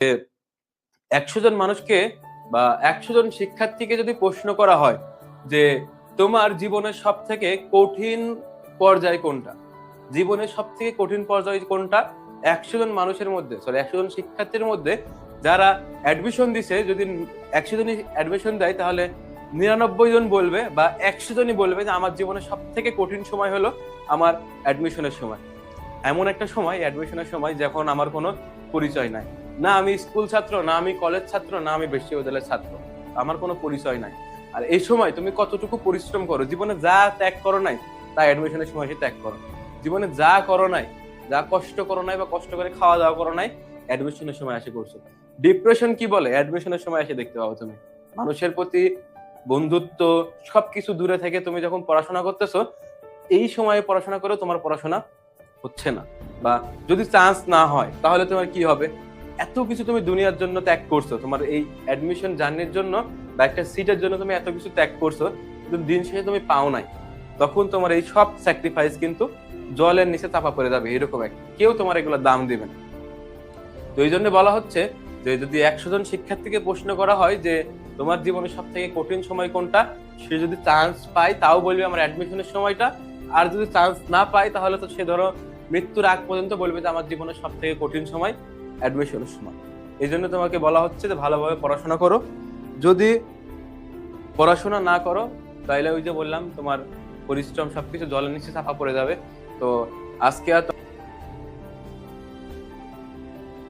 100 জন মানুষকে বা 100 জন শিক্ষার্থীকে যদি প্রশ্ন করা হয় যে তোমার জীবনের সব থেকে কঠিন পর্যায় কোনটা, জীবনের সব থেকে কঠিন পর্যায় কোনটা, 100 জন মানুষের মধ্যে 100 জন শিক্ষার্থীর মধ্যে যারা অ্যাডমিশন দিছে, যদি 100 জনই অ্যাডমিশন দেয় তাহলে 99 জন বলবে বা 100 জনই বলবে যে আমার জীবনের সব থেকে কঠিন সময় হলো আমার অ্যাডমিশনের সময়। এমন একটা সময়, অ্যাডমিশনের সময়, যখন আমার কোনো পরিচয় নাই, না আমি স্কুল ছাত্র, না আমি কলেজ ছাত্র, না আমি বিশ্ববিদ্যালয়ের ছাত্র, আমার কোনো পরিচয় নাই। আর এই সময় তুমি কতটুকু পরিশ্রম করো, জীবনে যা ত্যাগ করো নাই তা অ্যাডমিশনের সময় এসে ত্যাগ করো। জীবনে যা করো নাই, যা কষ্ট করো নাই বা কষ্ট করে খাওয়া দাওয়া করো নাই, অ্যাডমিশনের সময় এসে করছো। ডিপ্রেশন কি বলে অ্যাডমিশনের সময় এসে দেখতে পাবো তুমি। মানুষের প্রতি বন্ধুত্ব সবকিছু দূরে থেকে তুমি যখন পড়াশোনা করতেছো, এই সময়ে পড়াশোনা করে তোমার পড়াশোনা হচ্ছে না, বা যদি চান্স না হয় তাহলে তোমার কি হবে? এত কিছু তুমি দুনিয়ার জন্য ত্যাগ করছো, তোমার এই অ্যাডমিশন জার্নির জন্য বা একটা সিটের জন্য তুমি এত কিছু ত্যাগ করছো, কিন্তু দিন শেষে তুমি পাও নাই। তখন তোমার এই সব স্যাক্রিফাইস কিন্তু জলের নিচে চাপা পড়ে যাবে, এরকম একটা, কেউ তোমার এগুলো দাম দিবে না। তো এই জন্য বলা হচ্ছে যে যদি 100 জন শিক্ষার্থীকে প্রশ্ন করা হয় যে তোমার জীবনের সব থেকে কঠিন সময় কোনটা, সে যদি চান্স পায় তাও বলবে আমার অ্যাডমিশনের সময়টা, আর যদি চান্স না পায় তাহলে তো সে ধরো মৃত্যুর আগ পর্যন্ত বলবে যে আমার জীবনের সব থেকে কঠিন সময় অ্যাডমিশনের সময়। এই জন্য তোমাকে বলা হচ্ছে যে ভালোভাবে পড়াশোনা করো। যদি পড়াশোনা না করো তাহলে ওই যে বললাম তোমার পরিশ্রম সবকিছু জলের নিচে চাপা পড়ে যাবে। তো আজকে আর